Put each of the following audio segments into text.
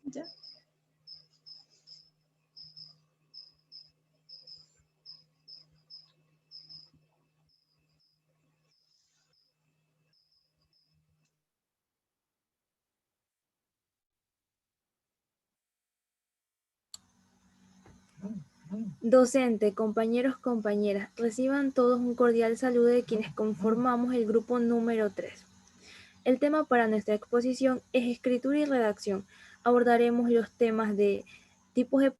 Ya. Docente, compañeros, compañeras, reciban todos un cordial saludo de quienes conformamos el grupo número 3. El tema para nuestra exposición es escritura y redacción. Abordaremos los temas de tipos de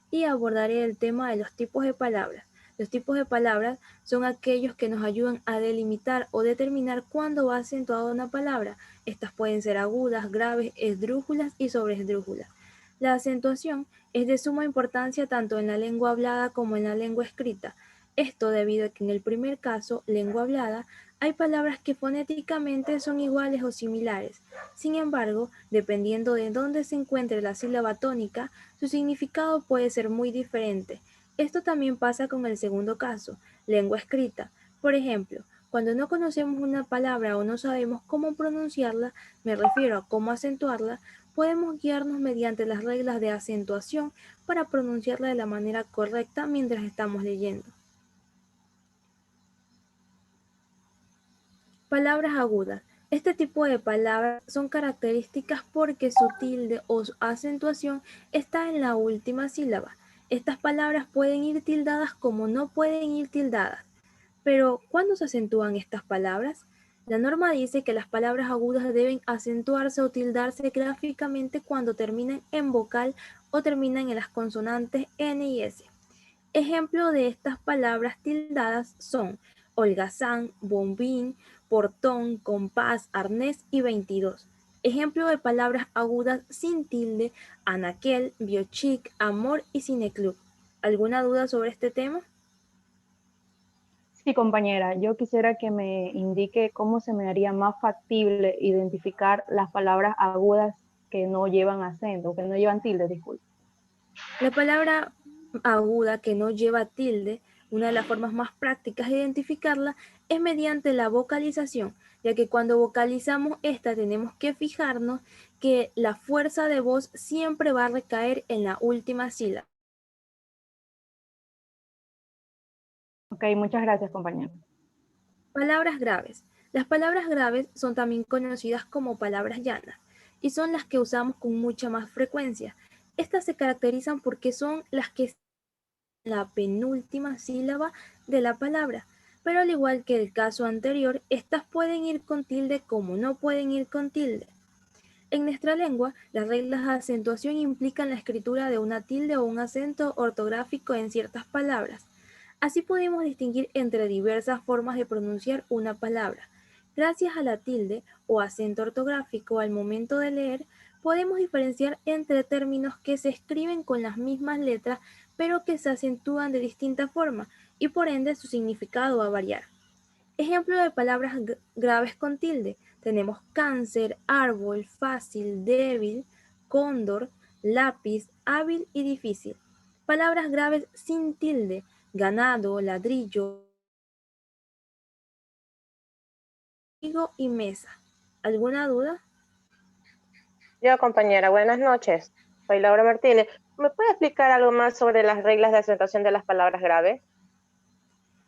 y abordaré el tema de los tipos de palabras. Los tipos de palabras son aquellos que nos ayudan a delimitar o determinar cuándo va acentuada una palabra. Estas pueden ser agudas, graves, esdrújulas y sobreesdrújulas. La acentuación es de suma importancia tanto en la lengua hablada como en la lengua escrita. Esto debido a que en el primer caso, lengua hablada, hay palabras que fonéticamente son iguales o similares. Sin embargo, dependiendo de dónde se encuentre la sílaba tónica, su significado puede ser muy diferente. Esto también pasa con el segundo caso, lengua escrita. Por ejemplo, cuando no conocemos una palabra o no sabemos cómo pronunciarla, me refiero a cómo acentuarla, podemos guiarnos mediante las reglas de acentuación para pronunciarla de la manera correcta mientras estamos leyendo. Palabras agudas. Este tipo de palabras son características porque su tilde o su acentuación está en la última sílaba. Estas palabras pueden ir tildadas como no pueden ir tildadas. Pero, ¿cuándo se acentúan estas palabras? La norma dice que las palabras agudas deben acentuarse o tildarse gráficamente cuando terminan en vocal o terminan en las consonantes N y S. Ejemplo de estas palabras tildadas son holgazán, bombín, portón, compás, arnés y 22. Ejemplo de palabras agudas sin tilde, anaquel, biochic, amor y cineclub. ¿Alguna duda sobre este tema? Sí, compañera, yo quisiera que me indique cómo se me haría más factible identificar las palabras agudas que no llevan acento, que no llevan tilde, disculpe. La palabra aguda que no lleva tilde, una de las formas más prácticas de identificarla es mediante la vocalización, ya que cuando vocalizamos esta tenemos que fijarnos que la fuerza de voz siempre va a recaer en la última sílaba. Ok, muchas gracias, compañera. Palabras graves. Las palabras graves son también conocidas como palabras llanas y son las que usamos con mucha más frecuencia. Estas se caracterizan porque son las que la penúltima sílaba de la palabra, pero al igual que el caso anterior, estas pueden ir con tilde como no pueden ir con tilde. En nuestra lengua, las reglas de acentuación implican la escritura de una tilde o un acento ortográfico en ciertas palabras. Así podemos distinguir entre diversas formas de pronunciar una palabra. Gracias a la tilde o acento ortográfico al momento de leer, podemos diferenciar entre términos que se escriben con las mismas letras pero que se acentúan de distinta forma y por ende su significado va a variar. Ejemplo de palabras graves con tilde. Tenemos cáncer, árbol, fácil, débil, cóndor, lápiz, hábil y difícil. Palabras graves sin tilde. Ganado, ladrillo, higo y mesa. ¿Alguna duda? Yo, compañera, buenas noches. Soy Laura Martínez. ¿Me puede explicar algo más sobre las reglas de acentuación de las palabras graves?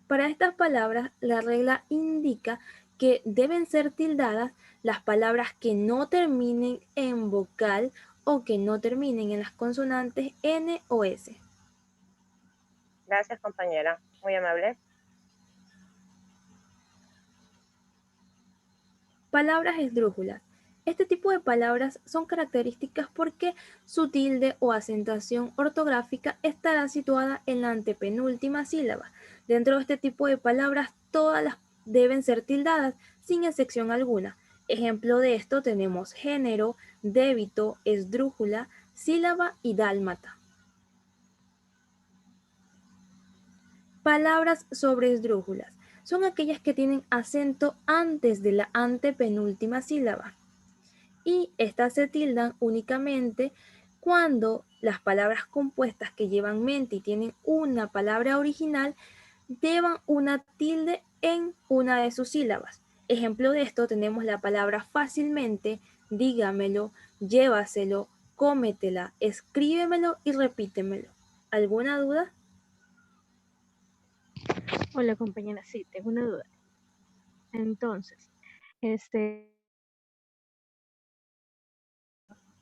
Para estas palabras, la regla indica que deben ser tildadas las palabras que no terminen en vocal o que no terminen en las consonantes N o S. Gracias, compañera. Muy amable. Palabras esdrújulas. Este tipo de palabras son características porque su tilde o acentuación ortográfica estará situada en la antepenúltima sílaba. Dentro de este tipo de palabras, todas las deben ser tildadas, sin excepción alguna. Ejemplo de esto tenemos género, débito, esdrújula, sílaba y dálmata. Palabras sobre esdrújulas. Son aquellas que tienen acento antes de la antepenúltima sílaba. Y estas se tildan únicamente cuando las palabras compuestas que llevan mente y tienen una palabra original llevan una tilde en una de sus sílabas. Ejemplo de esto tenemos la palabra fácilmente, dígamelo, llévaselo, cómetela, escríbemelo y repítemelo. ¿Alguna duda? Hola compañera, sí, tengo una duda. Entonces,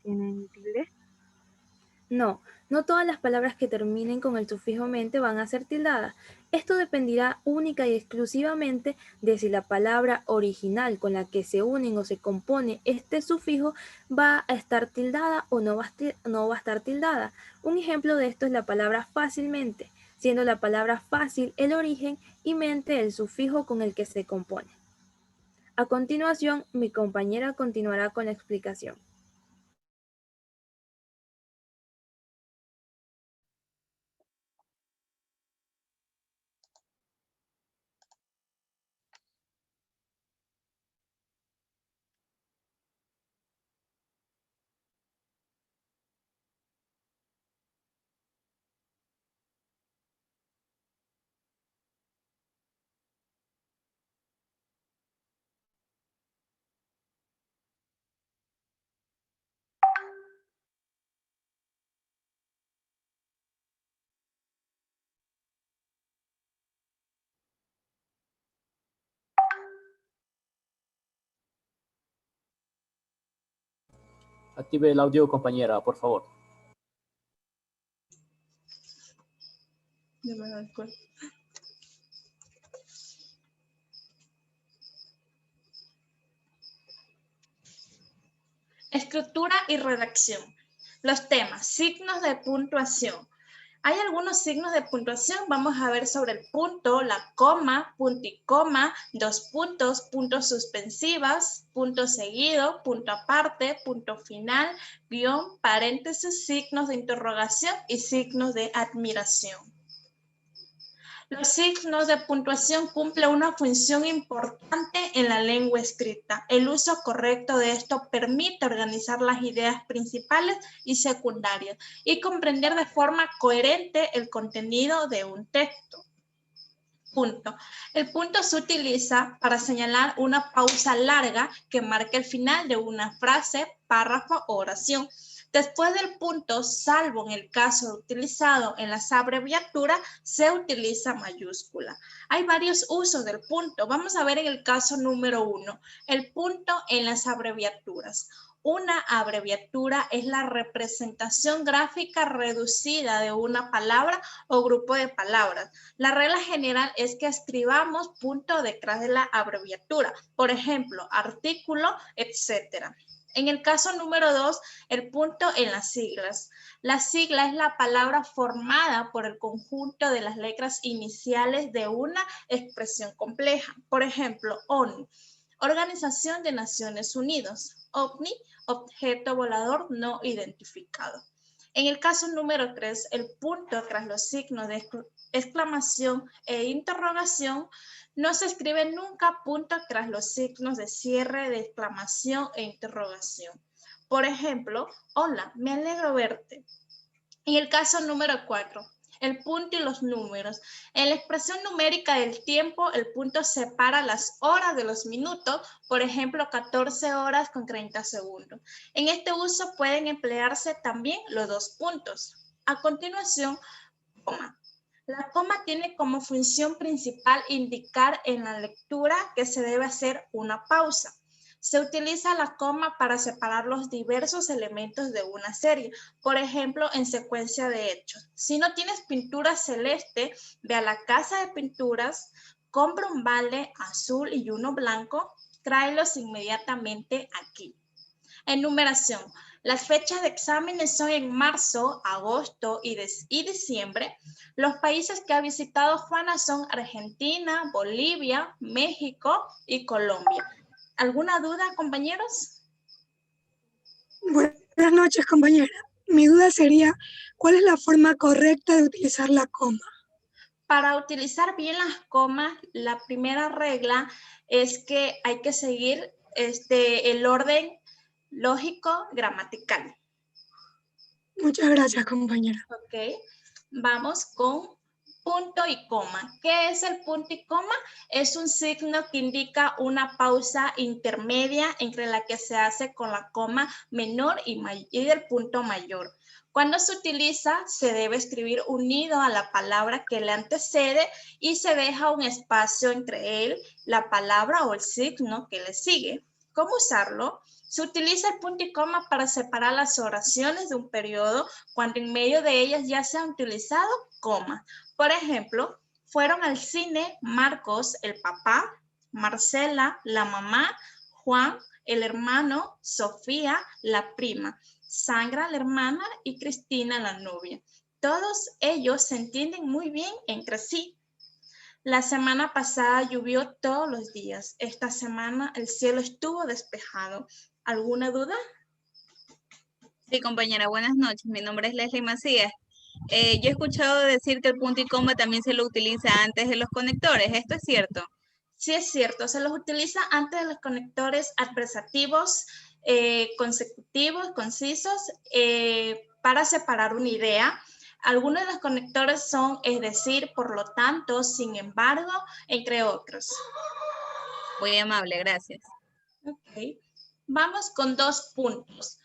¿tienen tilde? No, no todas las palabras que terminen con el sufijo mente van a ser tildadas. Esto dependerá única y exclusivamente de si la palabra original con la que se unen o se compone este sufijo va a estar tildada o no va a estar tildada. Un ejemplo de esto es la palabra fácilmente, siendo la palabra fácil el origen y mente el sufijo con el que se compone. A continuación, mi compañera continuará con la explicación. Active el audio, compañera, por favor. Estructura y redacción. Los temas, signos de puntuación. Hay algunos signos de puntuación. Vamos a ver sobre el punto, la coma, punto y coma, dos puntos, puntos suspensivas, punto seguido, punto aparte, punto final, guión, paréntesis, signos de interrogación y signos de admiración. Los signos de puntuación cumplen una función importante en la lengua escrita. El uso correcto de esto permite organizar las ideas principales y secundarias y comprender de forma coherente el contenido de un texto. Punto. El punto se utiliza para señalar una pausa larga que marca el final de una frase, párrafo o oración. Después del punto, salvo en el caso utilizado en las abreviaturas, se utiliza mayúscula. Hay varios usos del punto. Vamos a ver en el caso número 1, el punto en las abreviaturas. Una abreviatura es la representación gráfica reducida de una palabra o grupo de palabras. La regla general es que escribamos punto detrás de la abreviatura. Por ejemplo, artículo, etc. En el caso número 2, el punto en las siglas. La sigla es la palabra formada por el conjunto de las letras iniciales de una expresión compleja. Por ejemplo, ONU, Organización de Naciones Unidas. OVNI, objeto volador no identificado. En el caso número 3, el punto tras los signos de exclamación e interrogación no se escribe nunca punto tras los signos de cierre de exclamación e interrogación. Por ejemplo, hola, me alegro verte. En el caso número 4, el punto y los números. En la expresión numérica del tiempo, el punto separa las horas de los minutos, por ejemplo, 14 horas con 30 segundos. En este uso pueden emplearse también los dos puntos. A continuación, coma. La coma tiene como función principal indicar en la lectura que se debe hacer una pausa. Se utiliza la coma para separar los diversos elementos de una serie, por ejemplo, en secuencia de hechos. Si no tienes pintura celeste, ve a la casa de pinturas, compra un balde azul y uno blanco, tráelos inmediatamente aquí. Enumeración. Las fechas de exámenes son en marzo, agosto y diciembre. Los países que ha visitado Juana son Argentina, Bolivia, México y Colombia. ¿Alguna duda, compañeros? Buenas noches, compañera. Mi duda sería, ¿cuál es la forma correcta de utilizar la coma? Para utilizar bien las comas, la primera regla es que hay que seguir el orden lógico gramatical. Muchas gracias, compañera. Ok, vamos con punto y coma. ¿Qué es el punto y coma? Es un signo que indica una pausa intermedia entre la que se hace con la coma menor y el punto mayor. Cuando se utiliza, se debe escribir unido a la palabra que le antecede y se deja un espacio entre él, la palabra o el signo que le sigue. ¿Cómo usarlo? Se utiliza el punto y coma para separar las oraciones de un periodo cuando en medio de ellas ya se han utilizado comas. Por ejemplo, fueron al cine Marcos, el papá, Marcela, la mamá, Juan, el hermano, Sofía, la prima, Sandra, la hermana, y Cristina, la novia. Todos ellos se entienden muy bien entre sí. La semana pasada llovió todos los días. Esta semana el cielo estuvo despejado. ¿Alguna duda? Sí, compañera, buenas noches. Mi nombre es Leslie Macías. Yo he escuchado decir que el punto y coma también se lo utiliza antes de los conectores. ¿Esto es cierto? Sí, es cierto. Se los utiliza antes de los conectores adversativos, consecutivos, concisos, para separar una idea. Algunos de los conectores son, es decir, por lo tanto, sin embargo, entre otros. Muy amable, gracias. Ok. Vamos con 2 puntos.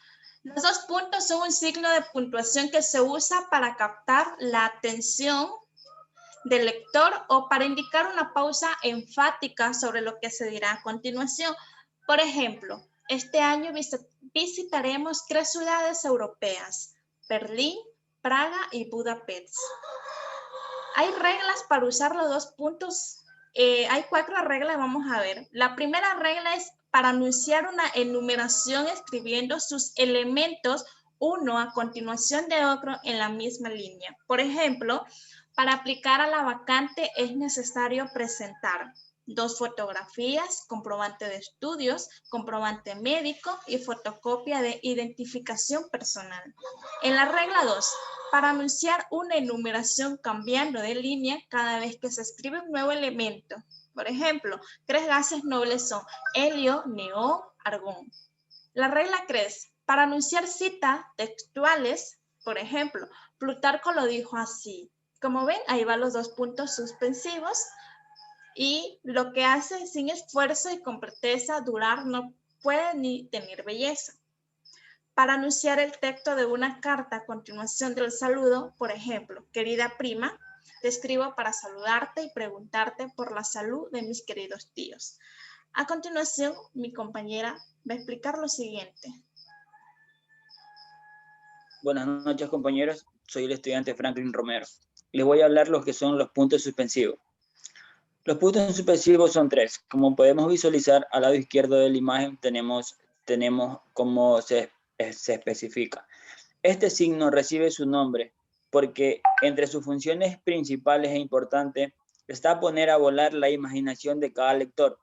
Los 2 puntos son un signo de puntuación que se usa para captar la atención del lector o para indicar una pausa enfática sobre lo que se dirá a continuación. Por ejemplo, este año visitaremos 3 ciudades europeas: Berlín, Praga y Budapest. Hay reglas para usar los 2 puntos. Hay 4 reglas, vamos a ver. La primera regla es para anunciar una enumeración escribiendo sus elementos uno a continuación de otro en la misma línea. Por ejemplo, para aplicar a la vacante es necesario presentar 2 fotografías, comprobante de estudios, comprobante médico y fotocopia de identificación personal. En la regla 2, para anunciar una enumeración cambiando de línea cada vez que se escribe un nuevo elemento. Por ejemplo, 3 gases nobles son helio, neón, argón. La regla 3, para anunciar citas textuales, por ejemplo, Plutarco lo dijo así. Como ven, ahí van los 2 puntos suspensivos y lo que hace sin esfuerzo y con pretesa durar no puede ni tener belleza. Para anunciar el texto de una carta a continuación del saludo, por ejemplo, querida prima, te escribo para saludarte y preguntarte por la salud de mis queridos tíos. A continuación, mi compañera va a explicar lo siguiente. Buenas noches, compañeros. Soy el estudiante Franklin Romero. Les voy a hablar los que son los puntos suspensivos. Los puntos suspensivos son 3. Como podemos visualizar, al lado izquierdo de la imagen tenemos cómo se especifica. Este signo recibe su nombre porque entre sus funciones principales e importantes está poner a volar la imaginación de cada lector,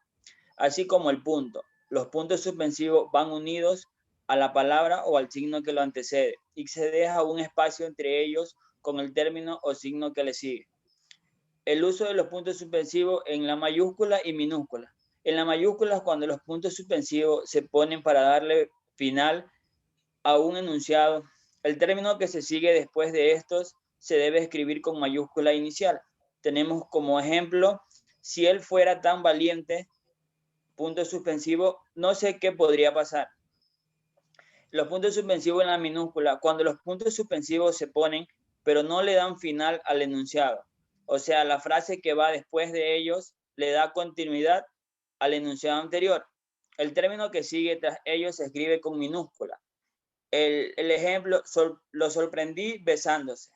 así como el punto. Los puntos suspensivos van unidos a la palabra o al signo que lo antecede y se deja un espacio entre ellos con el término o signo que le sigue. El uso de los puntos suspensivos en la mayúscula y minúscula. En la mayúscula es cuando los puntos suspensivos se ponen para darle final a un enunciado. El término que se sigue después de estos se debe escribir con mayúscula inicial. Tenemos como ejemplo, si él fuera tan valiente, punto suspensivo, no sé qué podría pasar. Los puntos suspensivos en la minúscula, cuando los puntos suspensivos se ponen, pero no le dan final al enunciado. O sea, la frase que va después de ellos le da continuidad al enunciado anterior. El término que sigue tras ellos se escribe con minúscula. El ejemplo, lo sorprendí besándose.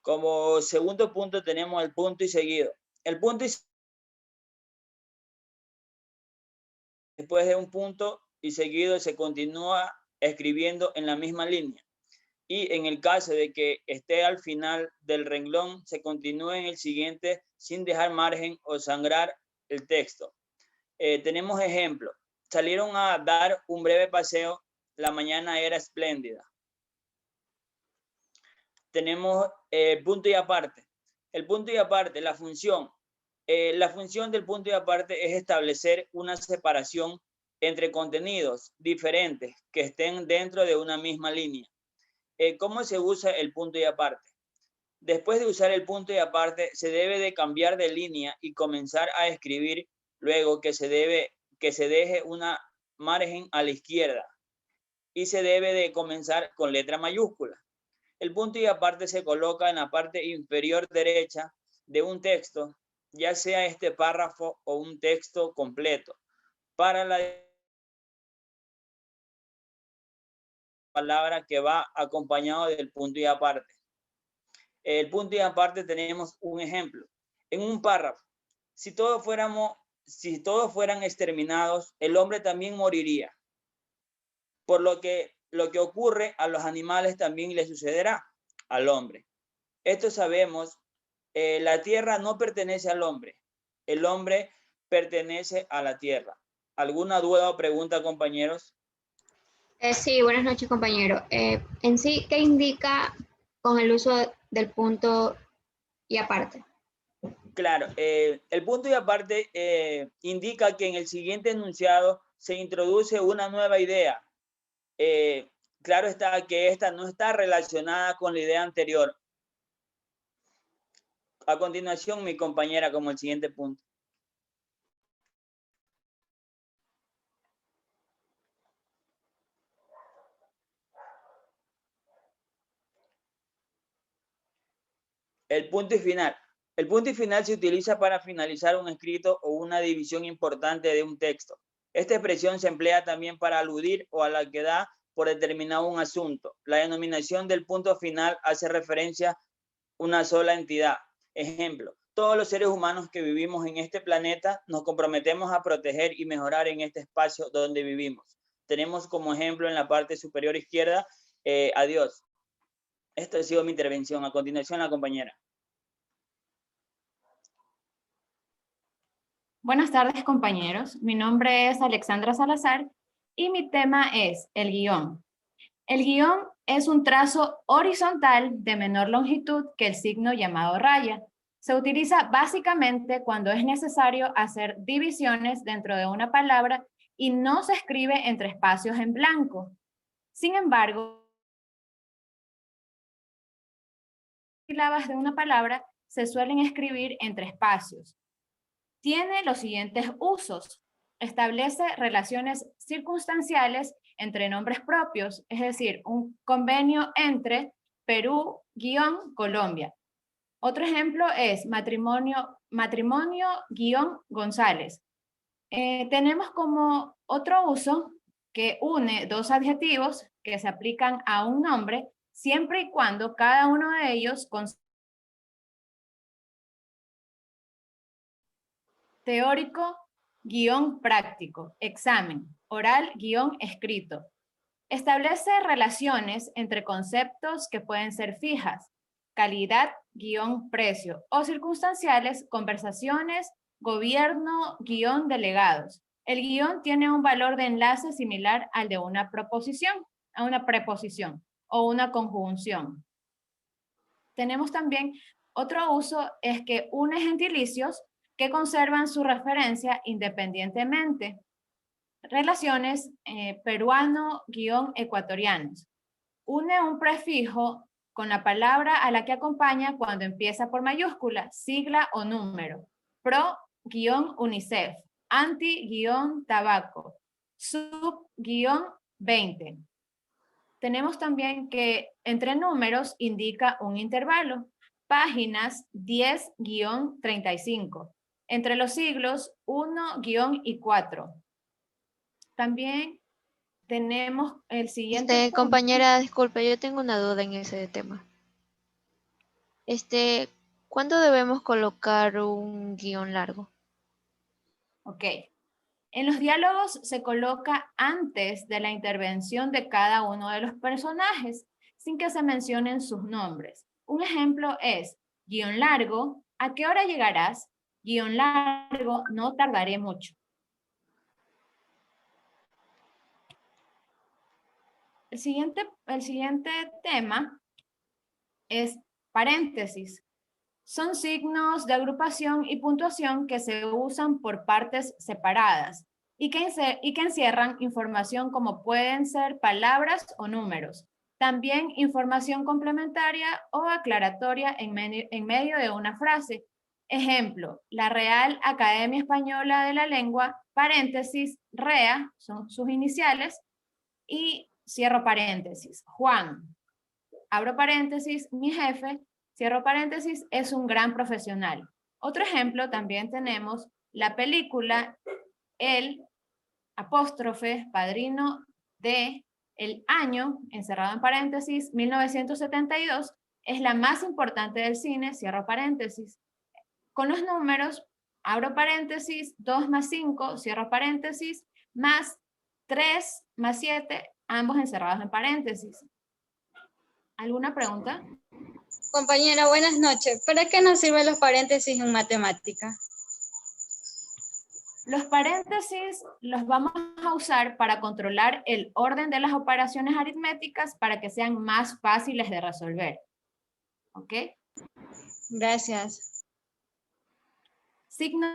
Como segundo punto tenemos el punto y seguido. El punto y después de un punto y seguido se continúa escribiendo en la misma línea. Y en el caso de que esté al final del renglón, se continúa en el siguiente sin dejar margen o sangrar el texto. Tenemos ejemplo. Salieron a dar un breve paseo, la mañana era espléndida. Tenemos punto y aparte. El punto y aparte, la función La función del punto y aparte es establecer una separación entre contenidos diferentes que estén dentro de una misma línea. ¿Cómo se usa el punto y aparte? Después de usar el punto y aparte, se debe de cambiar de línea y comenzar a escribir, luego que se deje una margen a la izquierda y se debe de comenzar con letra mayúscula. El punto y aparte se coloca en la parte inferior derecha de un texto, ya sea este párrafo o un texto completo, para la palabra que va acompañado del punto y aparte. El punto y aparte tenemos un ejemplo. En un párrafo, si todos fueran exterminados, el hombre también moriría. Por lo que ocurre a los animales también le sucederá al hombre. Esto sabemos, la tierra no pertenece al hombre. El hombre pertenece a la tierra. ¿Alguna duda o pregunta, compañeros? Sí, buenas noches, compañero. En sí, ¿qué indica con el uso del punto y aparte? Claro, el punto y aparte indica que en el siguiente enunciado se introduce una nueva idea. Claro está que esta no está relacionada con la idea anterior. A continuación, mi compañera, como el siguiente punto. El punto y final. El punto y final se utiliza para finalizar un escrito o una división importante de un texto. Esta expresión se emplea también para aludir o a la que da por determinado un asunto. La denominación del punto final hace referencia a una sola entidad. Ejemplo, todos los seres humanos que vivimos en este planeta nos comprometemos a proteger y mejorar en este espacio donde vivimos. Tenemos como ejemplo en la parte superior izquierda a Dios. Esta ha sido mi intervención. A continuación, la compañera. Buenas tardes, compañeros. Mi nombre es Alexandra Salazar y mi tema es el guión. El guión es un trazo horizontal de menor longitud que el signo llamado raya. Se utiliza básicamente cuando es necesario hacer divisiones dentro de una palabra y no se escribe entre espacios en blanco. Sin embargo, las sílabas de una palabra se suelen escribir entre espacios. Tiene los siguientes usos. Establece relaciones circunstanciales entre nombres propios, es decir, un convenio entre Perú-Colombia. Otro ejemplo es matrimonio-González. Tenemos como otro uso que une dos adjetivos que se aplican a un nombre siempre y cuando cada uno de ellos teórico-práctico, examen, oral-escrito. Establece relaciones entre conceptos que pueden ser fijas, calidad-precio, o circunstanciales, conversaciones, gobierno-delegados. El guión tiene un valor de enlace similar al de una proposición, a una preposición o una conjunción. Tenemos también otro uso, es que une gentilicios que conservan su referencia independientemente. Relaciones peruano-ecuatorianos. Une un prefijo con la palabra a la que acompaña cuando empieza por mayúscula, sigla o número. Pro-UNICEF, anti-tabaco, sub-20. Tenemos también que entre números indica un intervalo, páginas 10-35. Entre los siglos 1-4. También tenemos el siguiente punto. Compañera, disculpe, yo tengo una duda en ese tema. ¿Cuándo debemos colocar un guión largo? Ok. En los diálogos se coloca antes de la intervención de cada uno de los personajes, sin que se mencionen sus nombres. Un ejemplo es, guión largo, ¿a qué hora llegarás? Guión largo, no tardaré mucho. El siguiente tema es paréntesis. Son signos de agrupación y puntuación que se usan por partes separadas y que encierran información como pueden ser palabras o números. También información complementaria o aclaratoria en medio de una frase. Ejemplo, la Real Academia Española de la Lengua, paréntesis, REA, son sus iniciales, y cierro paréntesis, Juan, abro paréntesis, mi jefe, cierro paréntesis, es un gran profesional. Otro ejemplo también tenemos la película El apóstrofe padrino de el año, encerrado en paréntesis, 1972, es la más importante del cine, cierro paréntesis. Con los números, abro paréntesis, 2 más 5, cierro paréntesis, más 3 más 7, ambos encerrados en paréntesis. ¿Alguna pregunta? Compañera, buenas noches. ¿Para qué nos sirven los paréntesis en matemática? Los paréntesis los vamos a usar para controlar el orden de las operaciones aritméticas para que sean más fáciles de resolver. ¿Ok? Gracias. Signos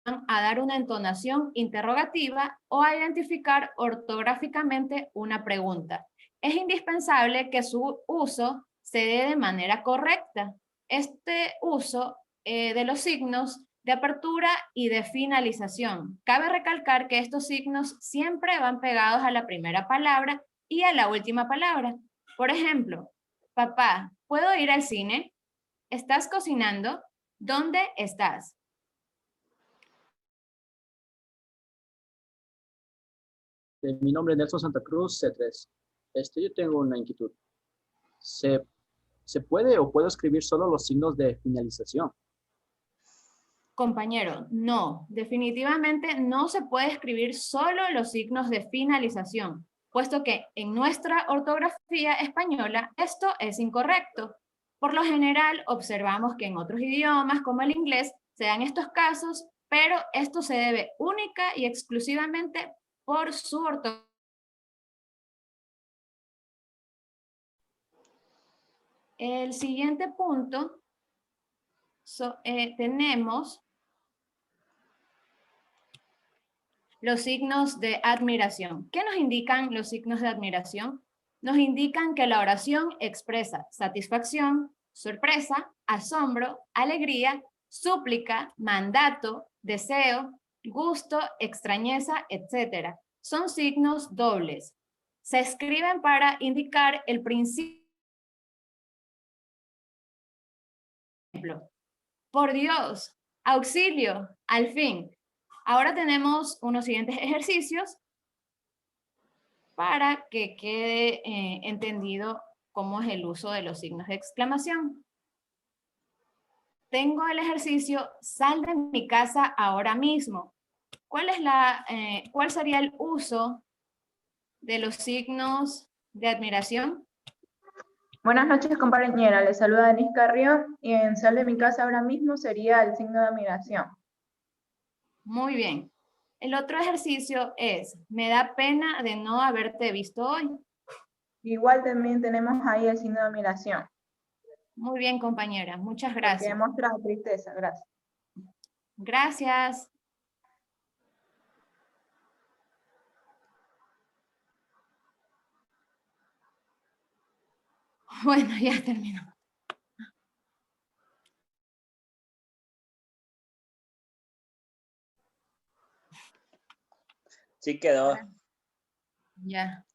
a dar una entonación interrogativa o a identificar ortográficamente una pregunta. Es indispensable que su uso se dé de manera correcta. Este uso de los signos de apertura y de finalización. Cabe recalcar que estos signos siempre van pegados a la primera palabra y a la última palabra. Por ejemplo, papá, ¿puedo ir al cine? ¿Estás cocinando? ¿Dónde estás? Mi nombre es Nelson Santa Cruz, C3. Yo tengo una inquietud. ¿Se puede o puedo escribir solo los signos de finalización? Compañero, no, definitivamente no se puede escribir solo los signos de finalización, puesto que en nuestra ortografía española esto es incorrecto. Por lo general observamos que en otros idiomas como el inglés se dan estos casos, pero esto se debe única y exclusivamente por su ortografía. El siguiente punto tenemos los signos de admiración. ¿Qué nos indican los signos de admiración? Nos indican que la oración expresa satisfacción, sorpresa, asombro, alegría, súplica, mandato, deseo, gusto, extrañeza, etc. Son signos dobles. Se escriben para indicar el principio. Por Dios, auxilio, al fin. Ahora tenemos unos siguientes ejercicios para que quede entendido cómo es el uso de los signos de exclamación. Tengo el ejercicio, sal de mi casa ahora mismo. ¿Cuál sería el uso de los signos de admiración? Buenas noches, compañera. Les saluda Denise Carrión y en sal de mi casa ahora mismo sería el signo de admiración. Muy bien. El otro ejercicio es, me da pena de no haberte visto hoy. Igual también tenemos ahí el signo de admiración. Muy bien, compañera. Muchas gracias. Porque demuestra tristeza. Gracias. Gracias. Bueno, ya terminó. Sí quedó. Ya.